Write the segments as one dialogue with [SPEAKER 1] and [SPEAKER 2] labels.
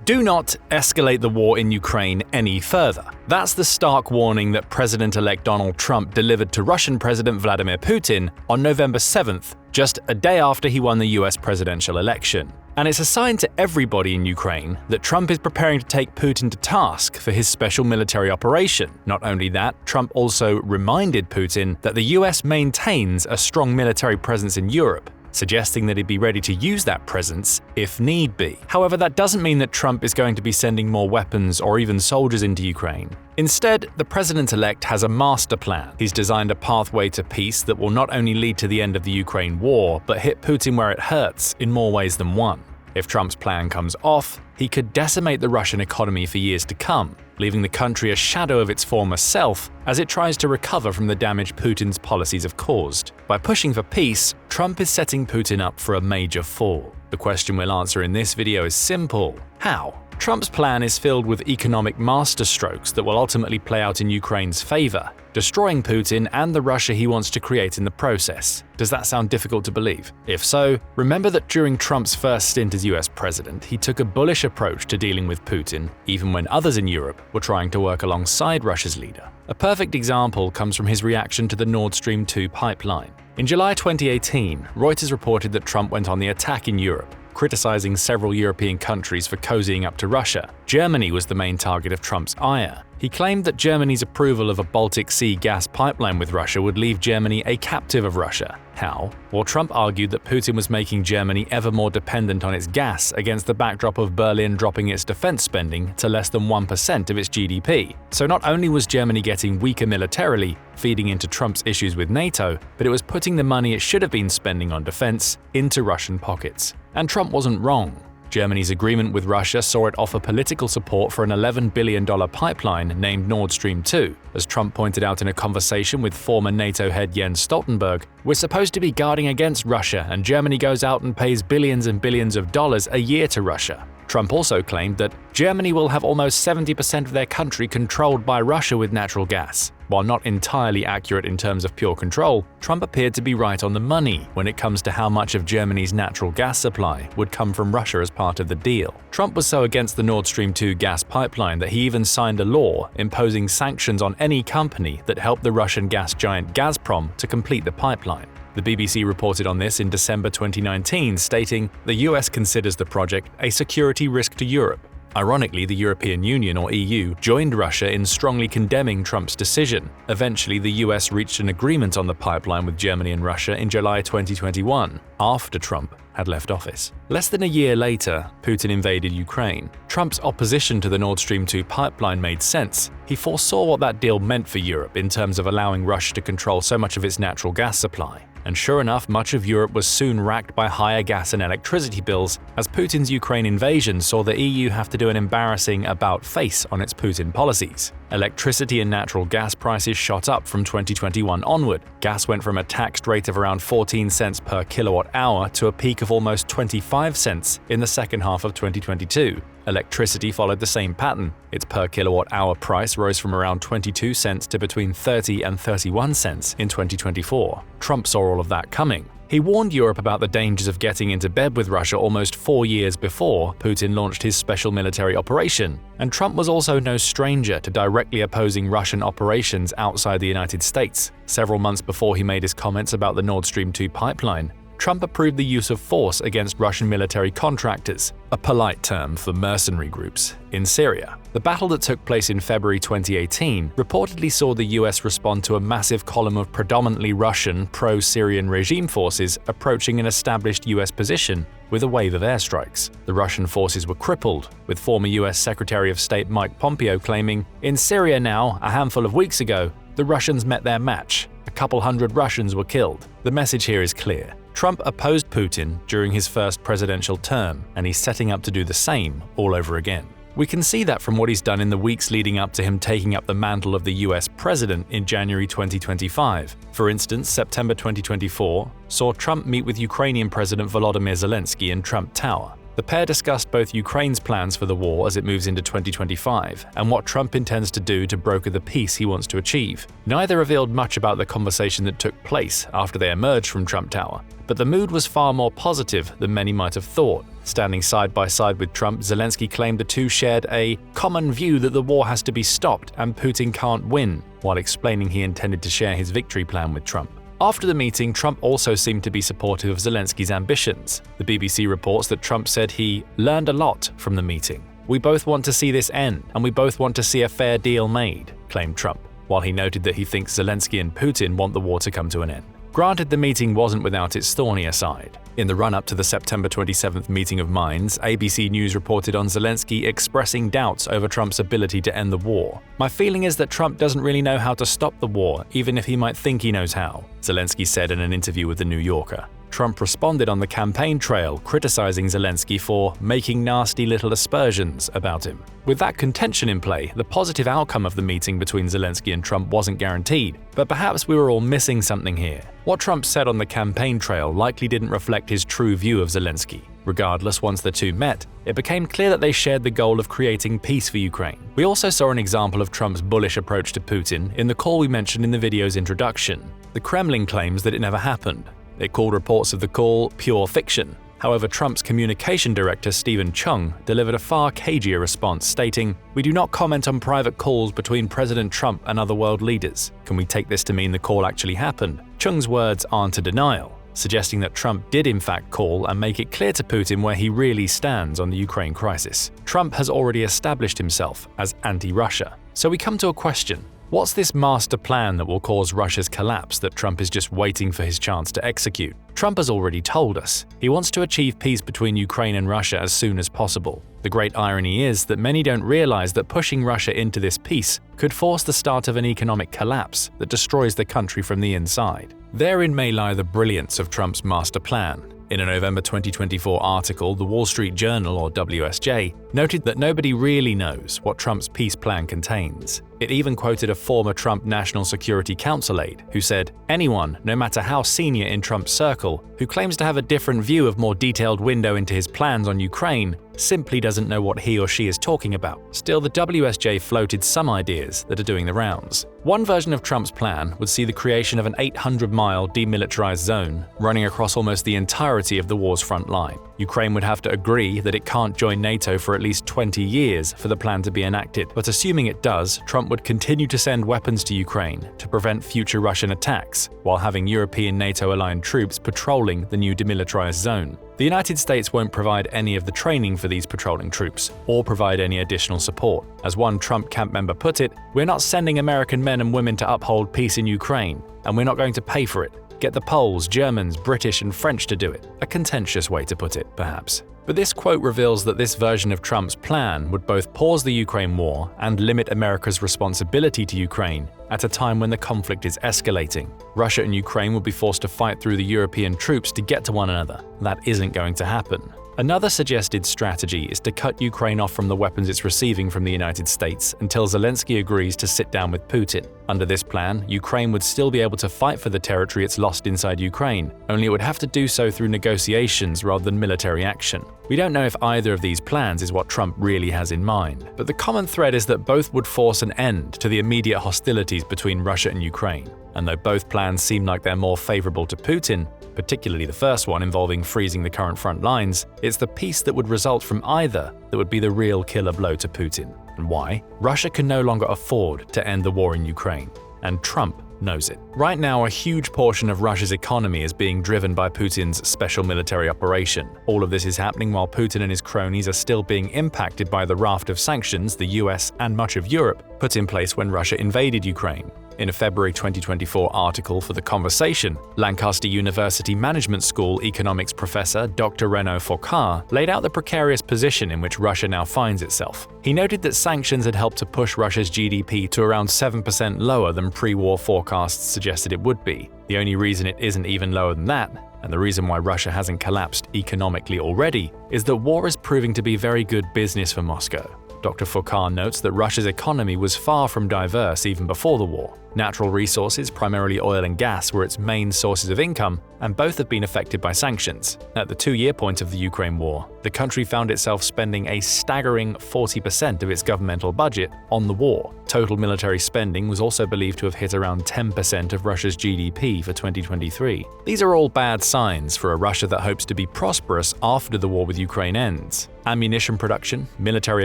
[SPEAKER 1] Do not escalate the war in Ukraine any further. That's the stark warning that President-elect Donald Trump delivered to Russian President Vladimir Putin on November 7th, just a day after he won the US presidential election. And it's a sign to everybody in Ukraine that Trump is preparing to take Putin to task for his special military operation. Not only that, Trump also reminded Putin that the US maintains a strong military presence in Europe, suggesting that he'd be ready to use that presence if need be. However, that doesn't mean that Trump is going to be sending more weapons or even soldiers into Ukraine. Instead, the president-elect has a master plan. He's designed a pathway to peace that will not only lead to the end of the Ukraine war, but hit Putin where it hurts in more ways than one. If Trump's plan comes off, he could decimate the Russian economy for years to come, leaving the country a shadow of its former self as it tries to recover from the damage Putin's policies have caused. By pushing for peace, Trump is setting Putin up for a major fall. The question we'll answer in this video is simple: how? Trump's plan is filled with economic masterstrokes that will ultimately play out in Ukraine's favor, destroying Putin and the Russia he wants to create in the process. Does that sound difficult to believe? If so, remember that during Trump's first stint as US president, he took a bullish approach to dealing with Putin, even when others in Europe were trying to work alongside Russia's leader. A perfect example comes from his reaction to the Nord Stream 2 pipeline. In July 2018, Reuters reported that Trump went on the attack in Europe, criticizing several European countries for cozying up to Russia. Germany was the main target of Trump's ire. He claimed that Germany's approval of a Baltic Sea gas pipeline with Russia would leave Germany a captive of Russia. How? Well, Trump argued that Putin was making Germany ever more dependent on its gas against the backdrop of Berlin dropping its defense spending to less than 1% of its GDP. So not only was Germany getting weaker militarily, feeding into Trump's issues with NATO, but it was putting the money it should have been spending on defense into Russian pockets. And Trump wasn't wrong. Germany's agreement with Russia saw it offer political support for an $11 billion pipeline named Nord Stream 2. As Trump pointed out in a conversation with former NATO head Jens Stoltenberg, "We're supposed to be guarding against Russia, and Germany goes out and pays billions and billions of dollars a year to Russia." Trump also claimed that Germany will have almost 70% of their country controlled by Russia with natural gas. While not entirely accurate in terms of pure control, Trump appeared to be right on the money when it comes to how much of Germany's natural gas supply would come from Russia as part of the deal. Trump was so against the Nord Stream 2 gas pipeline that he even signed a law imposing sanctions on any company that helped the Russian gas giant Gazprom to complete the pipeline. The BBC reported on this in December 2019, stating the US considers the project a security risk to Europe. Ironically, the European Union, or EU, joined Russia in strongly condemning Trump's decision. Eventually, the US reached an agreement on the pipeline with Germany and Russia in July 2021, after Trump had left office. Less than a year later, Putin invaded Ukraine. Trump's opposition to the Nord Stream 2 pipeline made sense. He foresaw what that deal meant for Europe in terms of allowing Russia to control so much of its natural gas supply. And sure enough, much of Europe was soon racked by higher gas and electricity bills as Putin's Ukraine invasion saw the EU have to do an embarrassing about-face on its Putin policies. Electricity and natural gas prices shot up from 2021 onward. Gas went from a taxed rate of around 14 cents per kilowatt hour to a peak of almost 25 cents in the second half of 2022. Electricity followed the same pattern. Its per kilowatt hour price rose from around 22 cents to between 30 and 31 cents in 2024. Trump saw all of that coming. He warned Europe about the dangers of getting into bed with Russia almost 4 years before Putin launched his special military operation. And Trump was also no stranger to directly opposing Russian operations outside the United States. Several months before he made his comments about the Nord Stream 2 pipeline, Trump approved the use of force against Russian military contractors, a polite term for mercenary groups, in Syria. The battle that took place in February 2018 reportedly saw the US respond to a massive column of predominantly Russian pro-Syrian regime forces approaching an established US position with a wave of airstrikes. The Russian forces were crippled, with former US Secretary of State Mike Pompeo claiming, "In Syria now, a handful of weeks ago, the Russians met their match. A couple hundred Russians were killed." The message here is clear. Trump opposed Putin during his first presidential term, and he's setting up to do the same all over again. We can see that from what he's done in the weeks leading up to him taking up the mantle of the US president in January 2025. For instance, September 2024 saw Trump meet with Ukrainian President Volodymyr Zelensky in Trump Tower. The pair discussed both Ukraine's plans for the war as it moves into 2025 and what Trump intends to do to broker the peace he wants to achieve. Neither revealed much about the conversation that took place after they emerged from Trump Tower, but the mood was far more positive than many might have thought. Standing side by side with Trump, Zelensky claimed the two shared a common view that the war has to be stopped and Putin can't win, while explaining he intended to share his victory plan with Trump. After the meeting, Trump also seemed to be supportive of Zelensky's ambitions. The BBC reports that Trump said he learned a lot from the meeting. "We both want to see this end, and we both want to see a fair deal made," claimed Trump, while he noted that he thinks Zelensky and Putin want the war to come to an end. Granted, the meeting wasn't without its thornier side. In the run-up to the September 27th meeting of minds, ABC News reported on Zelensky expressing doubts over Trump's ability to end the war. "My feeling is that Trump doesn't really know how to stop the war, even if he might think he knows how," Zelensky said in an interview with The New Yorker. Trump responded on the campaign trail, criticizing Zelensky for making nasty little aspersions about him. With that contention in play, the positive outcome of the meeting between Zelensky and Trump wasn't guaranteed, but perhaps we were all missing something here. What Trump said on the campaign trail likely didn't reflect his true view of Zelensky. Regardless, once the two met, it became clear that they shared the goal of creating peace for Ukraine. We also saw an example of Trump's bullish approach to Putin in the call we mentioned in the video's introduction. The Kremlin claims that it never happened. It called reports of the call pure fiction. However, Trump's communication director Stephen Chung delivered a far cagier response, stating, "We do not comment on private calls between President Trump and other world leaders. Can we take this to mean the call actually happened?" Chung's words aren't a denial, suggesting that Trump did in fact call and make it clear to Putin where he really stands on the Ukraine crisis. Trump has already established himself as anti-Russia. So we come to a question. What's this master plan that will cause Russia's collapse that Trump is just waiting for his chance to execute? Trump has already told us he wants to achieve peace between Ukraine and Russia as soon as possible. The great irony is that many don't realize that pushing Russia into this peace could force the start of an economic collapse that destroys the country from the inside. Therein may lie the brilliance of Trump's master plan. In a November 2024 article, The Wall Street Journal, or WSJ, noted that nobody really knows what Trump's peace plan contains. It even quoted a former Trump National Security Council aide who said, "Anyone, no matter how senior in Trump's circle, who claims to have a different view of more detailed window into his plans on Ukraine simply doesn't know what he or she is talking about." Still, the WSJ floated some ideas that are doing the rounds. One version of Trump's plan would see the creation of an 800-mile demilitarized zone running across almost the entirety of the war's front line. Ukraine would have to agree that it can't join NATO for at least 20 years for the plan to be enacted, but assuming it does, Trump would continue to send weapons to Ukraine to prevent future Russian attacks, while having European NATO-aligned troops patrolling the new demilitarized zone. The United States won't provide any of the training for these patrolling troops, or provide any additional support. As one Trump camp member put it, "We're not sending American men and women to uphold peace in Ukraine, and we're not going to pay for it. Get the Poles, Germans, British and French to do it." A contentious way to put it, perhaps. But this quote reveals that this version of Trump's plan would both pause the Ukraine war and limit America's responsibility to Ukraine at a time when the conflict is escalating. Russia and Ukraine would be forced to fight through the European troops to get to one another. That isn't going to happen. Another suggested strategy is to cut Ukraine off from the weapons it's receiving from the United States until Zelensky agrees to sit down with Putin. Under this plan, Ukraine would still be able to fight for the territory it's lost inside Ukraine, only it would have to do so through negotiations rather than military action. We don't know if either of these plans is what Trump really has in mind, but the common thread is that both would force an end to the immediate hostilities between Russia and Ukraine. And though both plans seem like they're more favorable to Putin, particularly the first one involving freezing the current front lines, it's the peace that would result from either that would be the real killer blow to Putin. And why? Russia can no longer afford to end the war in Ukraine, and Trump knows it. Right now, a huge portion of Russia's economy is being driven by Putin's special military operation. All of this is happening while Putin and his cronies are still being impacted by the raft of sanctions the US and much of Europe put in place when Russia invaded Ukraine. In a February 2024 article for The Conversation, Lancaster University Management School economics professor Dr. Renaud Foucault laid out the precarious position in which Russia now finds itself. He noted that sanctions had helped to push Russia's GDP to around 7% lower than pre-war forecasts suggested it would be. The only reason it isn't even lower than that, and the reason why Russia hasn't collapsed economically already, is that war is proving to be very good business for Moscow. Dr. Foucault notes that Russia's economy was far from diverse even before the war. Natural resources, primarily oil and gas, were its main sources of income, and both have been affected by sanctions. At the 2-year point of the Ukraine war, the country found itself spending a staggering 40% of its governmental budget on the war. Total military spending was also believed to have hit around 10% of Russia's GDP for 2023. These are all bad signs for a Russia that hopes to be prosperous after the war with Ukraine ends. Ammunition production, military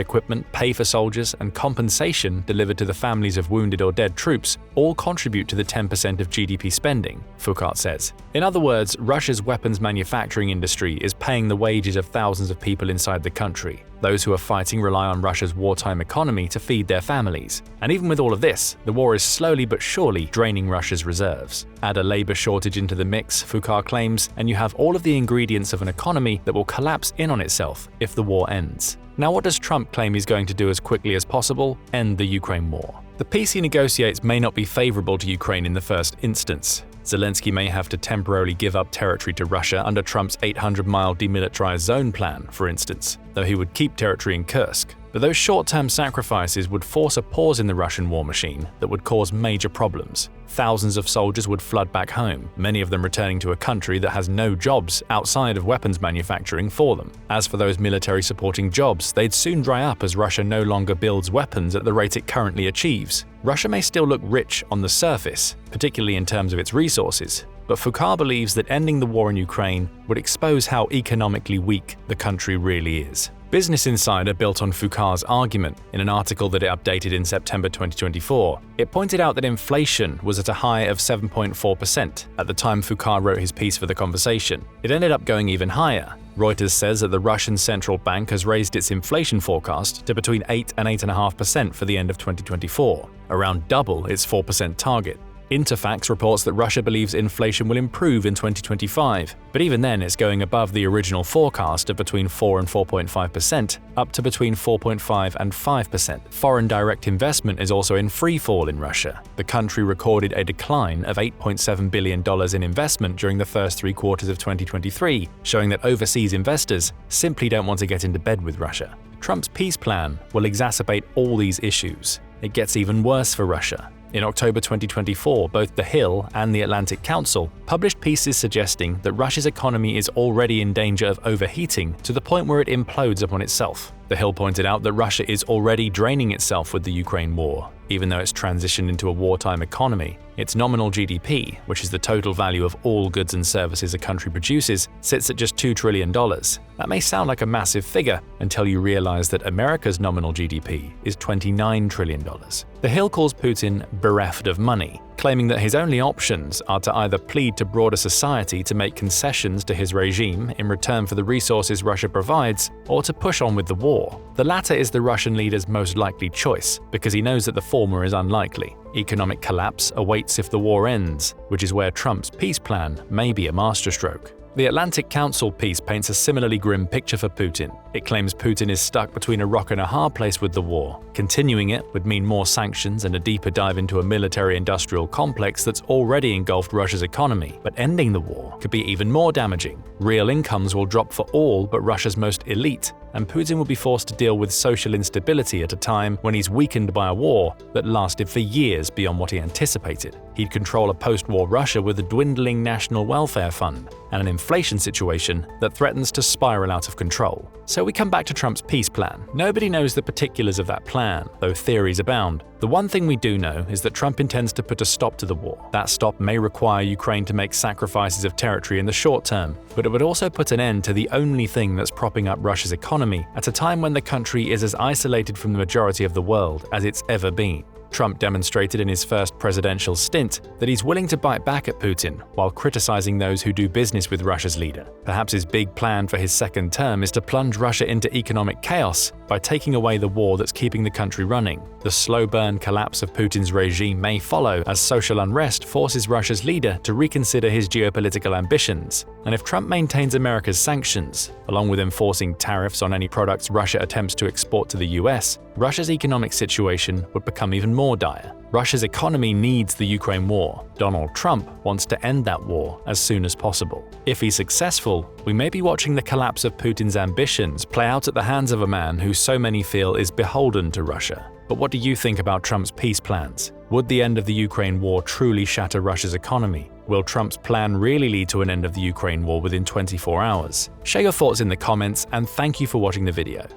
[SPEAKER 1] equipment, pay for soldiers, and compensation delivered to the families of wounded or dead troops all contribute to the 10% of GDP spending, Foucault says. In other words, Russia's weapons manufacturing industry is paying the wages of thousands of people inside the country. Those who are fighting rely on Russia's wartime economy to feed their families. And even with all of this, the war is slowly but surely draining Russia's reserves. Add a labor shortage into the mix, Foucault claims, and you have all of the ingredients of an economy that will collapse in on itself if the war ends. Now, what does Trump claim he's going to do as quickly as possible? End the Ukraine war. The peace he negotiates may not be favorable to Ukraine in the first instance. Zelensky may have to temporarily give up territory to Russia under Trump's 800-mile demilitarized zone plan, for instance, though he would keep territory in Kursk. But those short-term sacrifices would force a pause in the Russian war machine that would cause major problems. Thousands of soldiers would flood back home, many of them returning to a country that has no jobs outside of weapons manufacturing for them. As for those military-supporting jobs, they'd soon dry up as Russia no longer builds weapons at the rate it currently achieves. Russia may still look rich on the surface, particularly in terms of its resources, but Foucault believes that ending the war in Ukraine would expose how economically weak the country really is. Business Insider built on Foucault's argument in an article that it updated in September 2024. It pointed out that inflation was at a high of 7.4% at the time Foucault wrote his piece for The Conversation. It ended up going even higher. Reuters says that the Russian central bank has raised its inflation forecast to between 8 and 8.5% for the end of 2024, around double its 4% target. Interfax reports that Russia believes inflation will improve in 2025, but even then it's going above the original forecast of between 4 and 4.5%, up to between 4.5 and 5%. Foreign direct investment is also in free fall in Russia. The country recorded a decline of $8.7 billion in investment during the first 3 quarters of 2023, showing that overseas investors simply don't want to get into bed with Russia. Trump's peace plan will exacerbate all these issues. It gets even worse for Russia. In October 2024, both The Hill and the Atlantic Council published pieces suggesting that Russia's economy is already in danger of overheating to the point where it implodes upon itself. The Hill pointed out that Russia is already draining itself with the Ukraine war, even though it's transitioned into a wartime economy. Its nominal GDP, which is the total value of all goods and services a country produces, sits at just $2 trillion. That may sound like a massive figure until you realize that America's nominal GDP is $29 trillion. The Hill calls Putin bereft of money, claiming that his only options are to either plead to broader society to make concessions to his regime in return for the resources Russia provides, or to push on with the war. The latter is the Russian leader's most likely choice, because he knows that the former is unlikely. Economic collapse awaits if the war ends, which is where Trump's peace plan may be a masterstroke. The Atlantic Council piece paints a similarly grim picture for Putin. It claims Putin is stuck between a rock and a hard place with the war. Continuing it would mean more sanctions and a deeper dive into a military-industrial complex that's already engulfed Russia's economy. But ending the war could be even more damaging. Real incomes will drop for all but Russia's most elite, and Putin will be forced to deal with social instability at a time when he's weakened by a war that lasted for years beyond what he anticipated. He'd control a post-war Russia with a dwindling national welfare fund and an inflation situation that threatens to spiral out of control. So we come back to Trump's peace plan. Nobody knows the particulars of that plan, though theories abound. The one thing we do know is that Trump intends to put a stop to the war. That stop may require Ukraine to make sacrifices of territory in the short term, but it would also put an end to the only thing that's propping up Russia's economy at a time when the country is as isolated from the majority of the world as it's ever been. Trump demonstrated in his first presidential stint that he's willing to bite back at Putin while criticizing those who do business with Russia's leader. Perhaps his big plan for his second term is to plunge Russia into economic chaos by taking away the war that's keeping the country running. The slow burn collapse of Putin's regime may follow as social unrest forces Russia's leader to reconsider his geopolitical ambitions. And if Trump maintains America's sanctions, along with enforcing tariffs on any products Russia attempts to export to the US, Russia's economic situation would become even more dire. Russia's economy needs the Ukraine war. Donald Trump wants to end that war as soon as possible. If he's successful, we may be watching the collapse of Putin's ambitions play out at the hands of a man who so many feel is beholden to Russia. But what do you think about Trump's peace plans? Would the end of the Ukraine war truly shatter Russia's economy? Will Trump's plan really lead to an end of the Ukraine war within 24 hours? Share your thoughts in the comments, and thank you for watching the video.